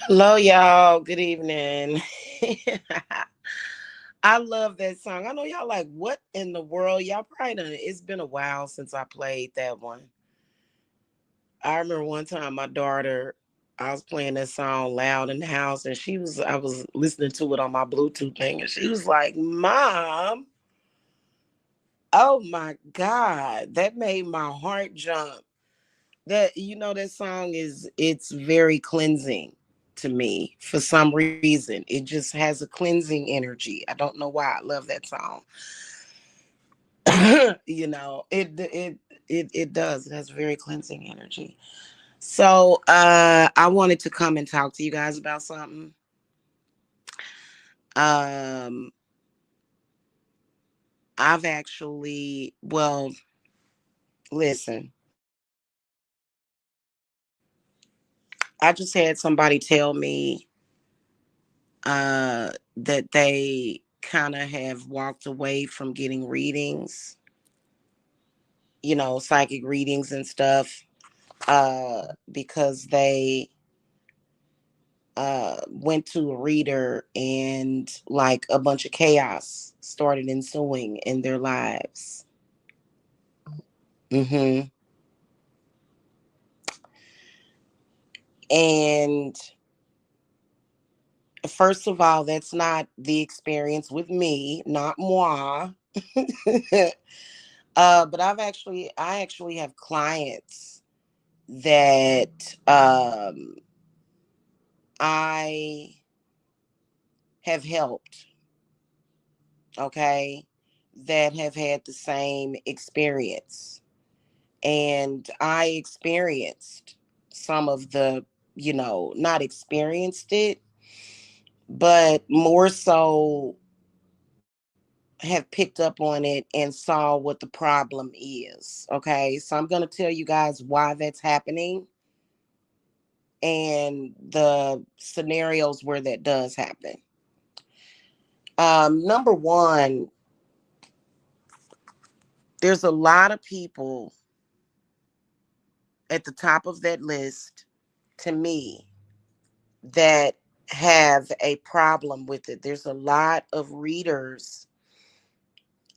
Hello, y'all. Good evening. I love that song. I know y'all like, what in the world? Y'all probably done. It's been a while since I played that one. I remember one time my daughter, I was playing that song loud in the house, and I was listening to it on my Bluetooth thing, and she was like, Mom, oh my God, that made my heart jump. That song it's very cleansing to me for some reason. It just has a cleansing energy. I don't know why. I love that song. It does. It has very cleansing energy. So I wanted to come and talk to you guys about something. um I've actually, well, listen, I just had somebody tell me that they kind of have walked away from getting readings, psychic readings and stuff, because they went to a reader and like a bunch of chaos started ensuing in their lives. hmm And first of all, that's not the experience with me, not moi. But I actually have clients that I have helped, okay, that have had the same experience. And I experienced some of the, not experienced it, but more so have picked up on it and saw what the problem is. Okay. So I'm going to tell you guys why that's happening and the scenarios where that does happen. Number one, there's a lot of people at the top of that list to me that have a problem with it. There's a lot of readers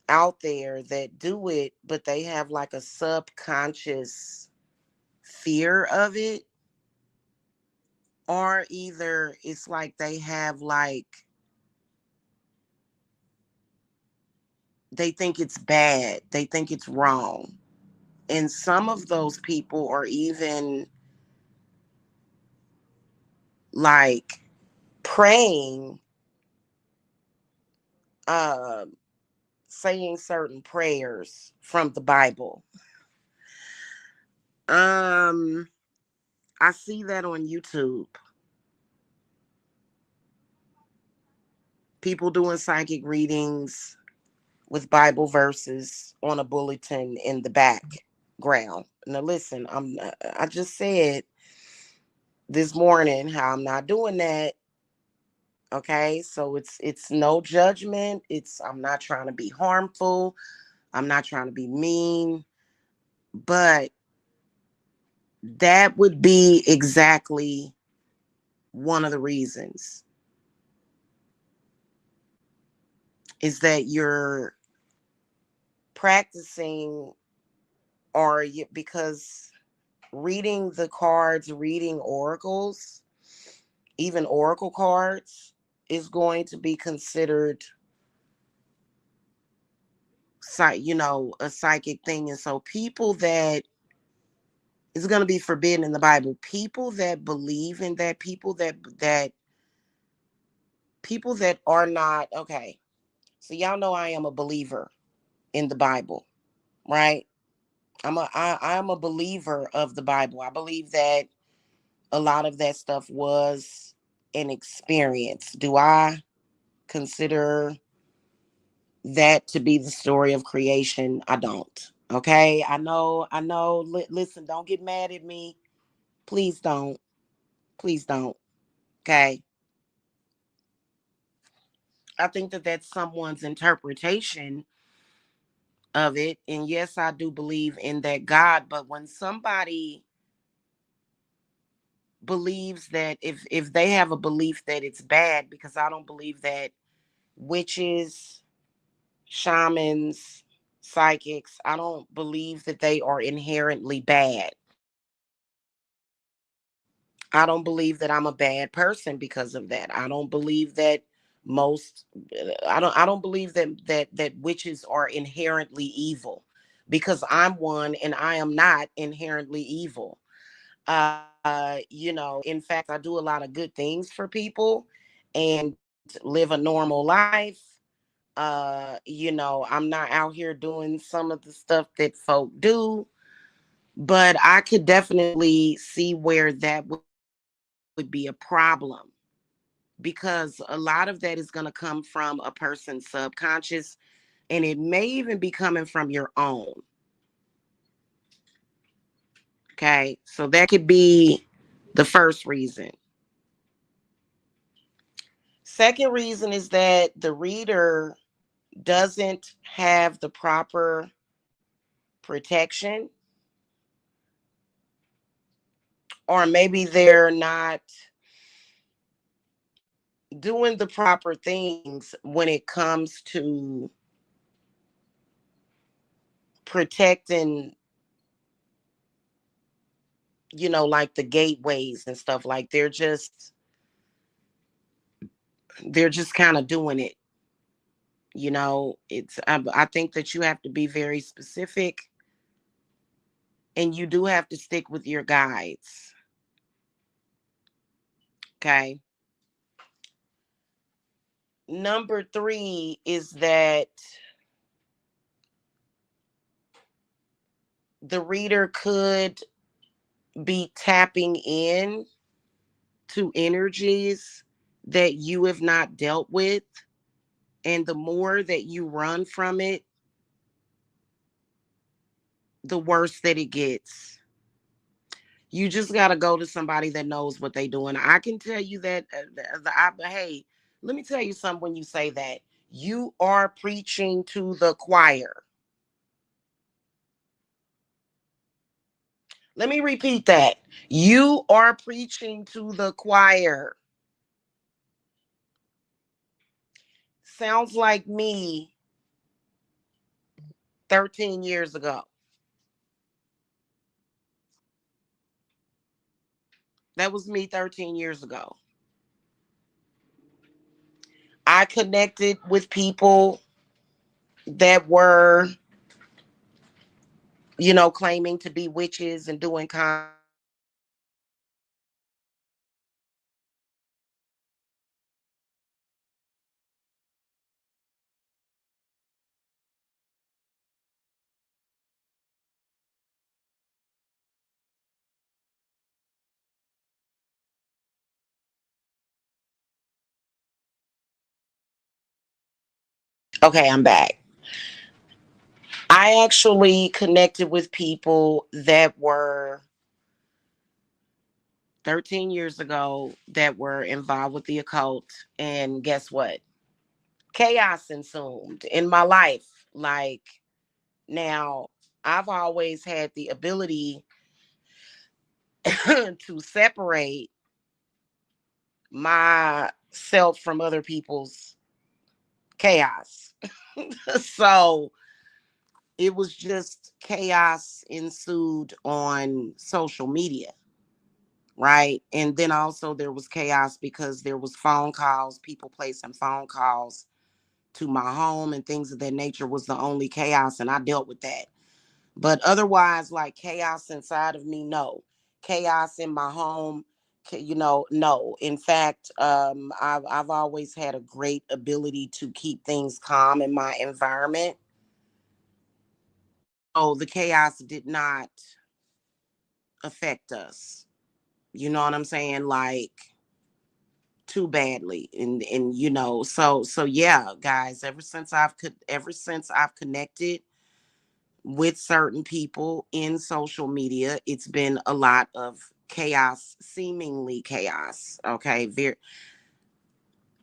out there that do it, but they have like a subconscious fear of it, or either it's like they have like, they think it's bad, they think it's wrong. And some of those people are even like praying, uh, saying certain prayers from the Bible. Um, I see that on YouTube. People doing psychic readings with Bible verses on a bulletin in the background. Now, listen, I just said this morning how I'm not doing that. Okay, so it's no judgment. I'm not trying to be harmful. I'm not trying to be mean, but that would be exactly one of the reasons is that you're practicing, because reading the cards, reading oracles, even oracle cards, is going to be considered a psychic thing. And so people that, it's going to be forbidden in the Bible. People that believe in that, people that are not, okay. So y'all know I am a believer in the Bible, right? I'm a believer of the Bible. I believe that a lot of that stuff was an experience. Do I consider that to be the story of creation? I don't. Okay? I know. Listen, don't get mad at me. Please don't. Please don't. Okay? I think that that's someone's interpretation of it. And yes, I do believe in that God, but when somebody believes that if they have a belief that it's bad, because I don't believe that witches, shamans, psychics, I don't believe that they are inherently bad. I don't believe that I'm a bad person because of that. I don't believe that most I don't believe that witches are inherently evil, because I'm one and I am not inherently evil. In fact, I do a lot of good things for people and live a normal life. I'm not out here doing some of the stuff that folk do, but I could definitely see where that would be a problem, because a lot of that is going to come from a person's subconscious, and it may even be coming from your own. Okay, so that could be the first reason. Second reason is that the reader doesn't have the proper protection, or maybe they're not doing the proper things when it comes to protecting, like the gateways and stuff. Like they're just kind of doing it. I think that you have to be very specific, and you do have to stick with your guides. Okay. Number three is that the reader could be tapping in to energies that you have not dealt with. And the more that you run from it, the worse that it gets. You just got to go to somebody that knows what they're doing. I can tell you that, hey, let me tell you something. When you say that, you are preaching to the choir. Let me repeat that. You are preaching to the choir. Sounds like me 13 years ago. That was me 13 years ago. I connected with people that were, claiming to be witches and doing consultations and stuff like that. Okay, I'm back. I actually connected with people that were 13 years ago that were involved with the occult. And guess what? Chaos ensued in my life. Like, now, I've always had the ability to separate myself from other people's chaos. So it was just chaos ensued on social media, right? And then also there was chaos because there was phone calls, people placing phone calls to my home and things of that nature was the only chaos, and I dealt with that. But otherwise, like chaos inside of me, no. Chaos in my home, no. In fact, I've always had a great ability to keep things calm in my environment. So the chaos did not affect us. You know what I'm saying? Like, too badly. And yeah, guys, ever since I've connected with certain people in social media, it's been a lot of chaos, seemingly chaos. Okay.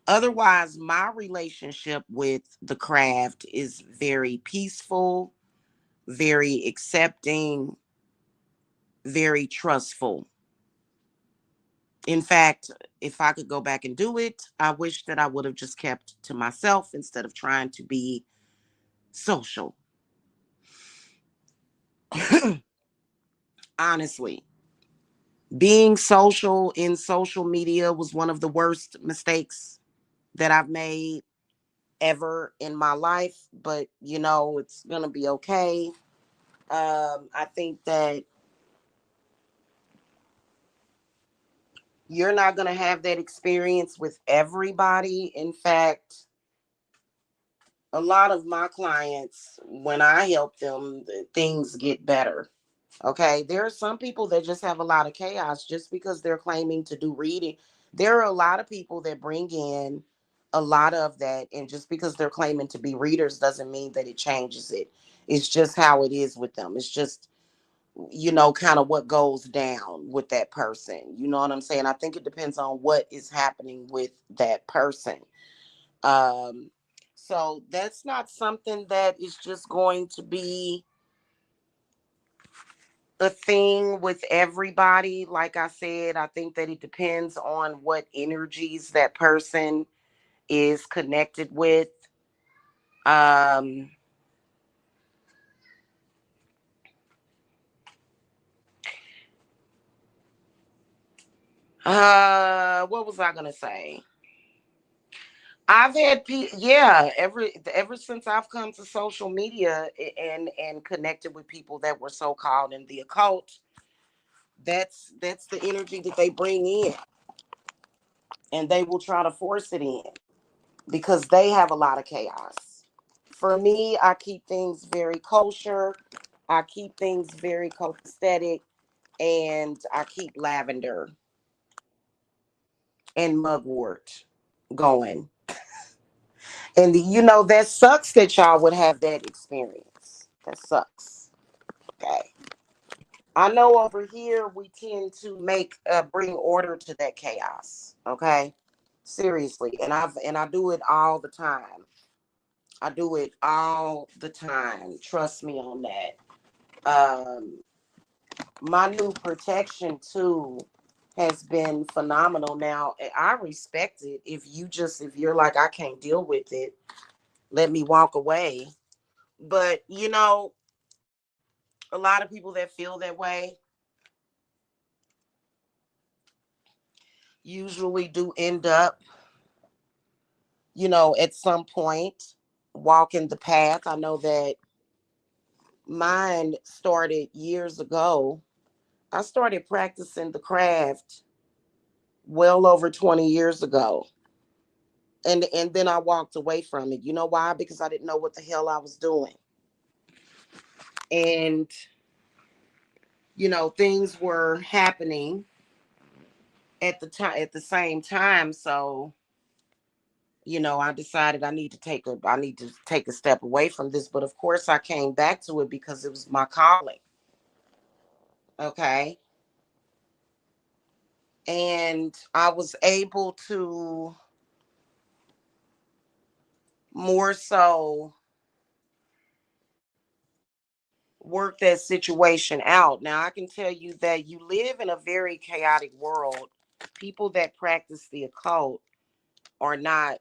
Otherwise, my relationship with the craft is very peaceful, very accepting, very trustful. In fact, if I could go back and do it, I wish that I would have just kept to myself instead of trying to be social. Honestly, being social in social media was one of the worst mistakes that I've made ever in my life, but it's going to be okay. I think that you're not going to have that experience with everybody. In fact, a lot of my clients, when I help them, things get better. Okay. There are some people that just have a lot of chaos just because they're claiming to do reading. There are a lot of people that bring in a lot of that. And just because they're claiming to be readers doesn't mean that it changes it. It's just how it is with them. It's just, kind of what goes down with that person. You know what I'm saying? I think it depends on what is happening with that person. Um, so that's not something that is just going to be a thing with everybody. Like I said, I think that it depends on what energies that person is connected with. Um, what was I gonna say? I've had yeah, ever since I've come to social media and connected with people that were so called in the occult, that's the energy that they bring in, and they will try to force it in because they have a lot of chaos. For me, I keep things very kosher. I keep things very copacetic, and I keep lavender and mugwort going. And that sucks that y'all would have that experience. That sucks. Okay. I know over here we tend to bring order to that chaos. Okay. Seriously. And I do it all the time. I do it all the time. Trust me on that. Um, my new protection tool has been phenomenal. Now I respect it. If you're like, I can't deal with it, let me walk away. But a lot of people that feel that way usually do end up, at some point walking the path. I know that mine started years ago. I started practicing the craft well over 20 years ago. And then I walked away from it. You know why? Because I didn't know what the hell I was doing. And things were happening at the same time. So I decided I need to take a step away from this. But of course I came back to it because it was my calling. Okay. And I was able to more so work that situation out. Now I can tell you that you live in a very chaotic world. People that practice the occult are not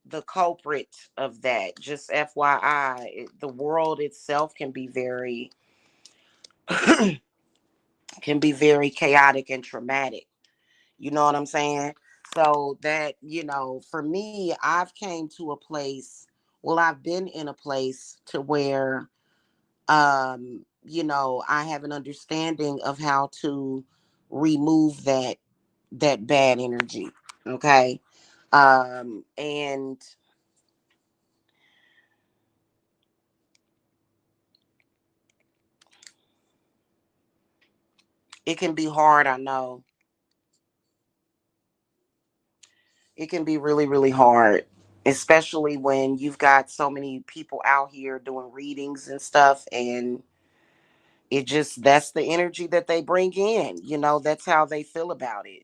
the culprit of that. Just FYI, the world itself can be very chaotic and traumatic. You know what I'm saying? So that, for me, I've came to a place, well, I've been in a place to where I have an understanding of how to remove that bad energy. Okay. And it can be hard, I know. It can be really, really hard, especially when you've got so many people out here doing readings and stuff, and that's the energy that they bring in. That's how they feel about it.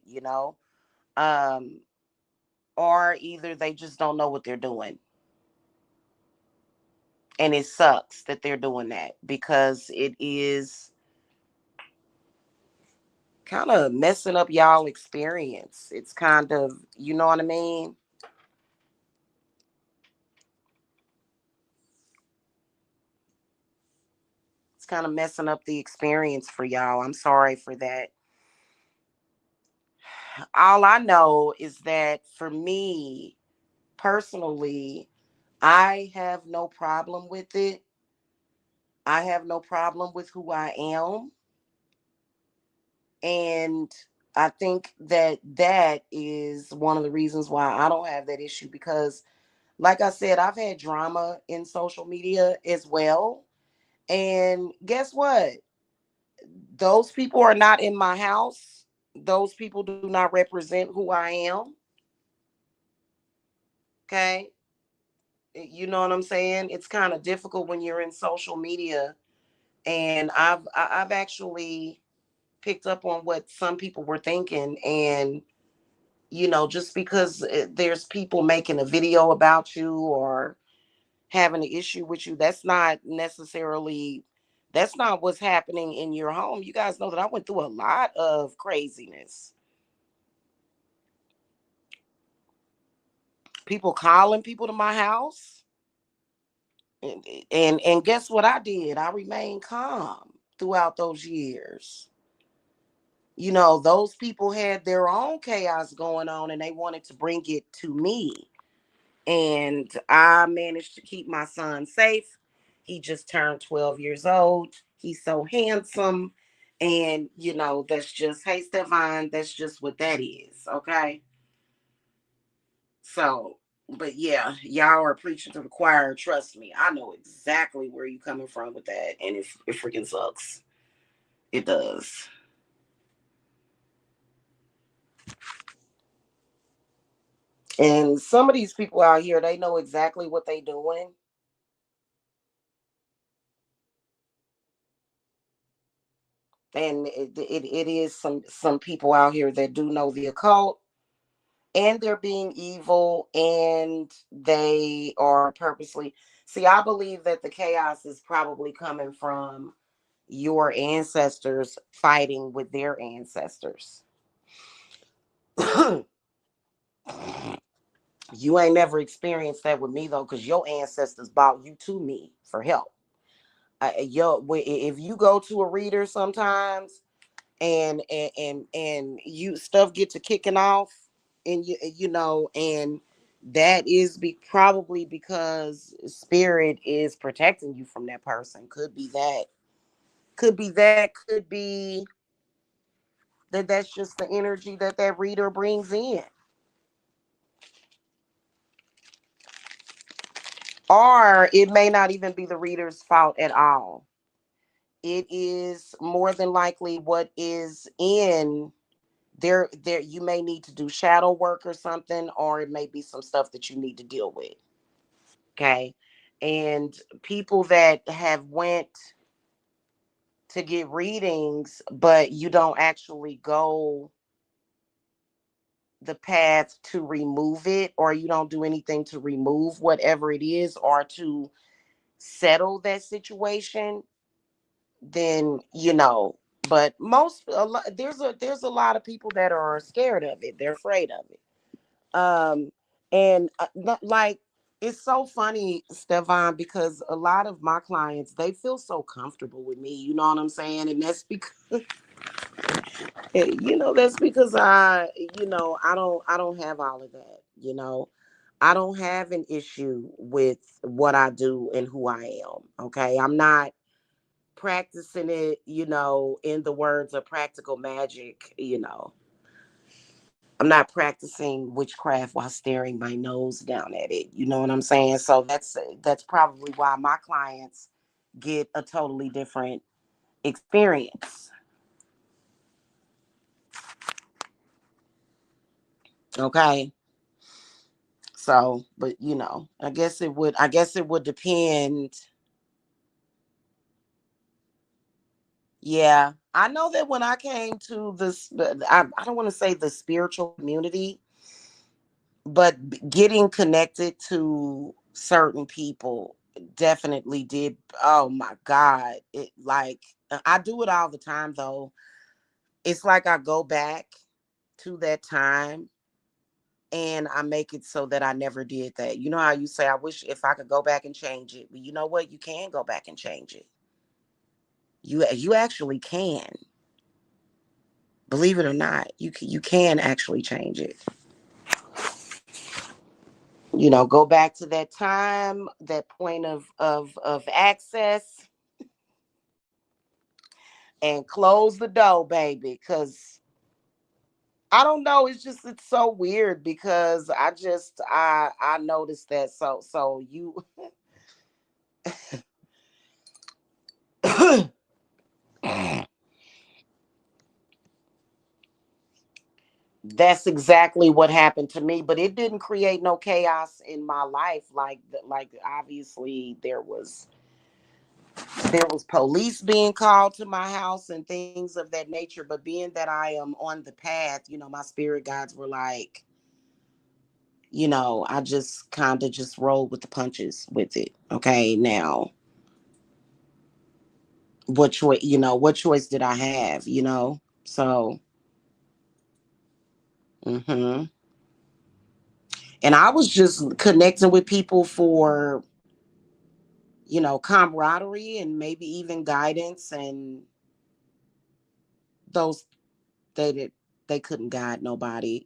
Um, or either they just don't know what they're doing. And it sucks that they're doing that because it is kind of messing up y'all experience. It's kind of, you know what I mean? It's kind of messing up the experience for y'all. I'm sorry for that. All I know is that for me personally, I have no problem with it. I have no problem with who I am. And I think that that is one of the reasons why I don't have that issue because, like I said, I've had drama in social media as well. And guess what? Those people are not in my house. Those people do not represent who I am. Okay. You know what I'm saying? It's kind of difficult when you're in social media. And I've actually picked up on what some people were thinking. And just because there's people making a video about you or having an issue with you, that's not what's happening in your home. You guys know that I went through a lot of craziness. People calling people to my house. And guess what I did? I remained calm throughout those years. Those people had their own chaos going on and they wanted to bring it to me. And I managed to keep my son safe. He just turned 12 years old. He's so handsome. And, that's just, hey, Stefan, that's just what that is. Okay. So, but yeah, y'all are preaching to the choir. Trust me, I know exactly where you're coming from with that. And it freaking sucks. It does. And some of these people out here, they know exactly what they doing. And it is some people out here that do know the occult, and they're being evil, and they are purposely. See, I believe that the chaos is probably coming from your ancestors fighting with their ancestors. You ain't never experienced that with me though, because your ancestors brought you to me for help. If you go to a reader sometimes and you stuff get to kicking off, and and that is probably because spirit is protecting you from that person. Could be that that's just the energy that reader brings in. Or it may not even be the reader's fault at all. It is more than likely what is in there. You may need to do shadow work or something, or it may be some stuff that you need to deal with. Okay. And people that have went to get readings, but you don't actually go the path to remove it, or you don't do anything to remove whatever it is or to settle that situation, then but there's a lot of people that are scared of it. They're afraid of it. And like, it's so funny, Stefan, because a lot of my clients, they feel so comfortable with me, you know what I'm saying? And that's because that's because I don't have all of that. I don't have an issue with what I do and who I am. Okay. I'm not practicing it, in the words of practical magic. I'm not practicing witchcraft while staring my nose down at it. You know what I'm saying? So that's probably why my clients get a totally different experience. Okay. So, but I guess it would depend. Yeah. I know that when I came to I don't want to say the spiritual community, but getting connected to certain people definitely did. Oh my God. I do it all the time though. It's like I go back to that time and I make it so that I never did that. You know how you say, I wish if I could go back and change it. But you know what? You can go back and change it. You actually can. Believe it or not, you can actually change it. Go back to that time, that point of access, and close the door, baby. Cause I don't know, it's so weird because I noticed that. So you that's exactly what happened to me, but it didn't create no chaos in my life. Like obviously there was police being called to my house and things of that nature, but being that I am on the path, my spirit guides were like, I just kind of just rolled with the punches with it. Okay, now what choice did I have? So mhm. And I was just connecting with people for camaraderie and maybe even guidance, and those they couldn't guide nobody.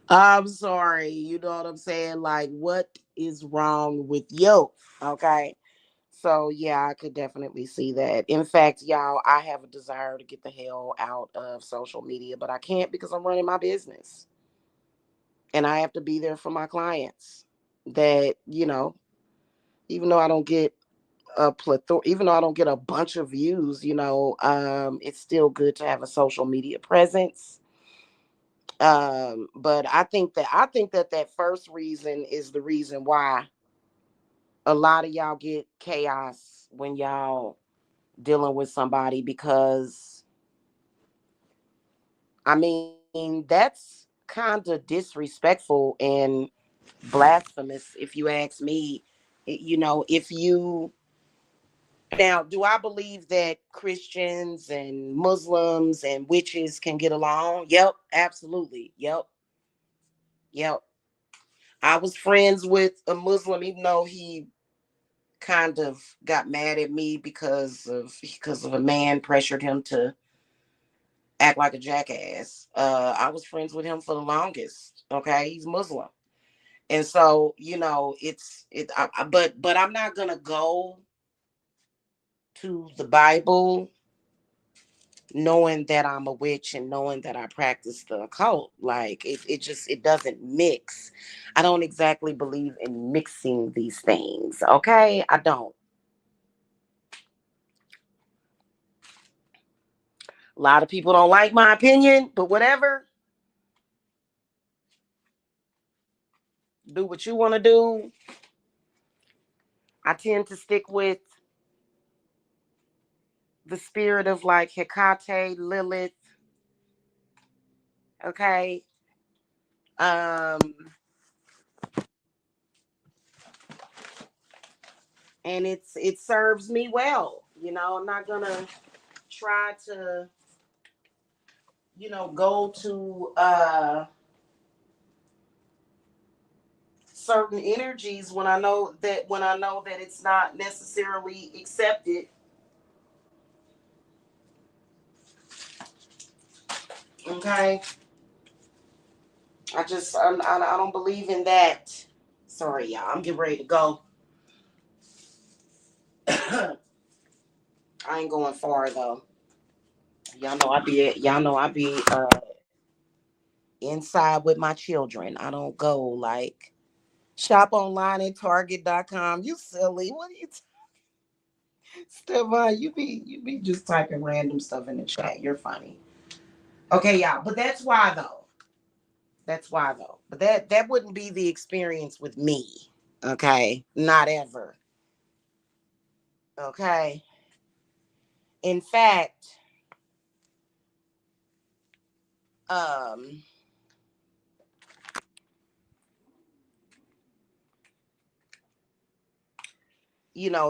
I'm sorry, you know what I'm saying? Like, what is wrong with you? Okay. So yeah, I could definitely see that. In fact, y'all, I have a desire to get the hell out of social media, but I can't because I'm running my business. And I have to be there for my clients. That, even though I don't get a plethora, even though I don't get a bunch of views, it's still good to have a social media presence. But I think that first reason is the reason why a lot of y'all get chaos when y'all dealing with somebody, because I mean that's kind of disrespectful and blasphemous if you ask me. If you Now, do I believe that Christians and Muslims and witches can get along? Yep, absolutely. Yep. I was friends with a Muslim, even though he kind of got mad at me because of a man pressured him to act like a jackass. I was friends with him for the longest. Okay, he's Muslim, and so but I'm not gonna go to the Bible knowing that I'm a witch and knowing that I practice the occult. Like it doesn't mix. I don't exactly believe in mixing these things. Okay, I don't. A lot of people don't like my opinion, but whatever. Do what you want to do. I tend to stick with the spirit of like Hecate, Lilith. Okay. Um, and it serves me well. I'm not gonna try to, go to certain energies when I know that it's not necessarily accepted. Okay. I don't believe in that. Sorry, y'all. I'm getting ready to go. I ain't going far though. Y'all know I be inside with my children. I don't go like shop online at Target.com. You silly. What are you Stefan, you be just typing random stuff in the chat. You're funny. Okay, y'all. But that's why though. That's why though. But that wouldn't be the experience with me. Okay? Not ever. Okay? In fact, um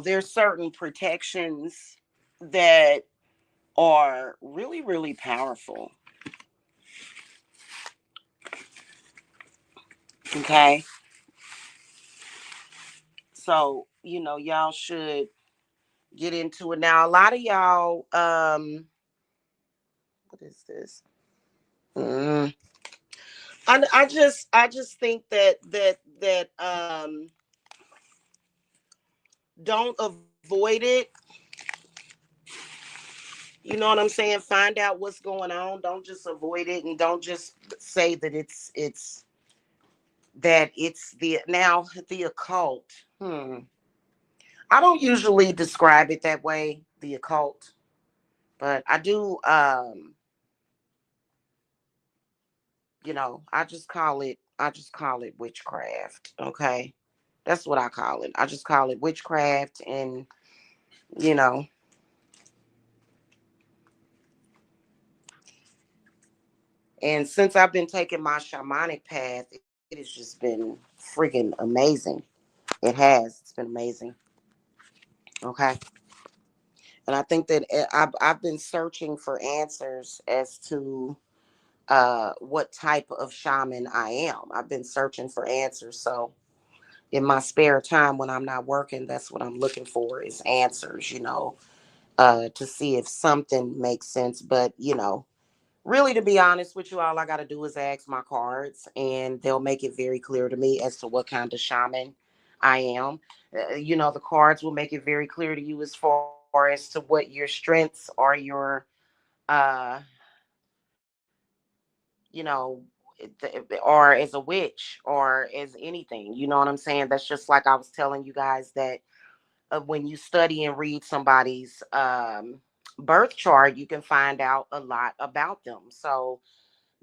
there's certain protections that are really, really powerful. Okay. So, y'all should get into it. Now, a lot of y'all, what is this? Mm. I just think that don't avoid it. You know what I'm saying? Find out what's going on. Don't just avoid it, and don't just say that it's the now the occult. I don't usually describe it that way, the occult, but I do. I just call it witchcraft. Okay, that's what I call it. I just call it witchcraft, and you know, and since I've been taking my shamanic path, it has just been freaking amazing. It has. It's been amazing. Okay. And I think that I've been searching for answers as to what type of shaman I am. I've been searching for answers. So in my spare time when I'm not working, that's what I'm looking for is answers, to see if something makes sense. But, really, to be honest with you, all I got to do is ask my cards, and they'll make it very clear to me as to what kind of shaman I am. The cards will make it very clear to you as far as to what your strengths or your, uh, you know, or as a witch or as anything. You know what I'm saying? That's just like I was telling you guys that when you study and read somebody's birth chart, you can find out a lot about them. So,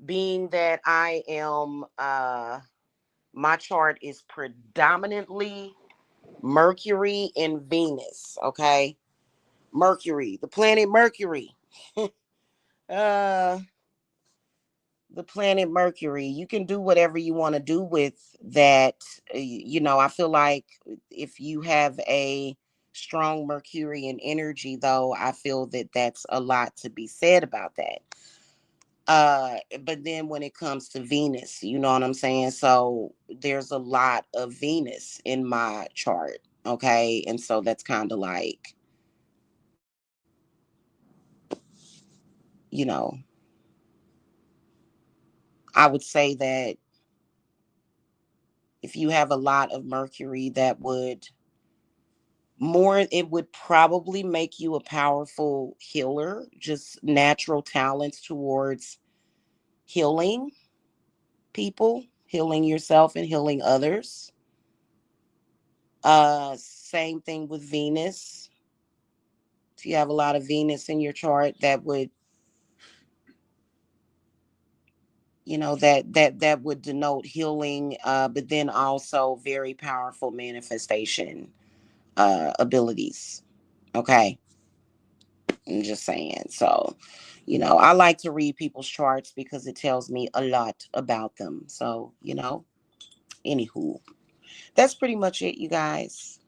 being that I am, my chart is predominantly Mercury and Venus. Okay, Mercury, the planet Mercury. uh the planet Mercury. You can do whatever you want to do with that. I feel like if you have a strong Mercurian energy, though, I feel that that's a lot to be said about that. But then when it comes to Venus, you know what I'm saying? So there's a lot of Venus in my chart. Okay. And so that's kind of like, you know, I would say that if you have a lot of Mercury, it would probably make you a powerful healer, just natural talents towards healing people, healing yourself and healing others. Same thing with Venus. If you have a lot of Venus in your chart, that would, that would denote healing, but then also very powerful manifestation abilities. Okay. I'm just saying. So, I like to read people's charts because it tells me a lot about them. So, anywho, that's pretty much it, you guys.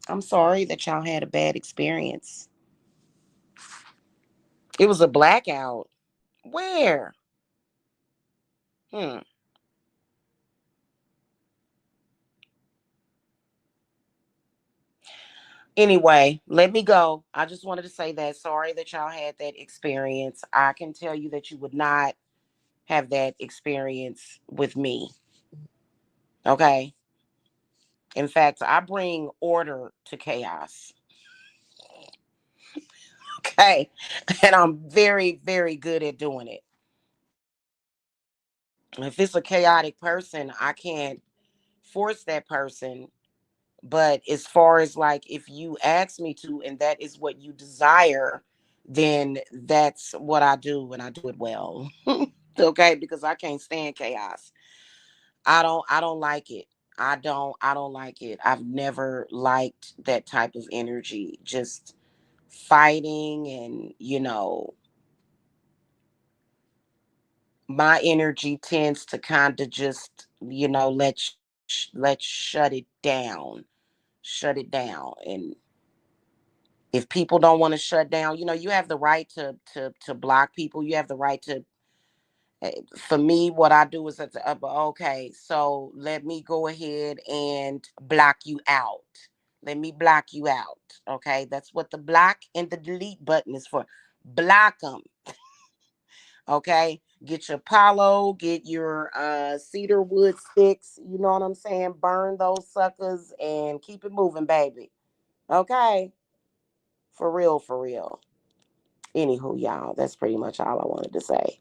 I'm sorry that y'all had a bad experience. It was a blackout. Where? Hmm. Anyway, let me go. I just wanted to say that. Sorry that y'all had that experience. I can tell you that you would not have that experience with me. Okay. In fact, I bring order to chaos. Okay. And I'm very, very good at doing it. If it's a chaotic person, I can't force that person. But as far as like, if you ask me to, and that is what you desire, then that's what I do, and I do it well. Okay, because I can't stand chaos. I don't like it. I don't like it. I've never liked that type of energy. Just fighting, and my energy tends to kind of just, let's shut it down. Shut it down. And If people don't want to shut down, you have the right to block people. You have the right to. For me, what I do is okay. So let me go ahead and block you out. Let me block you out. Okay, that's what the block and the delete button is for. Block them. Okay, get your Palo, get your cedar wood sticks. You know what I'm saying? Burn those suckers and keep it moving, baby. Okay, for real, for real. Anywho, y'all, that's pretty much all I wanted to say.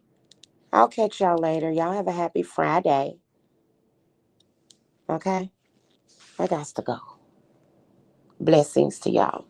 I'll catch y'all later. Y'all have a happy Friday. Okay, I got to go. Blessings to y'all.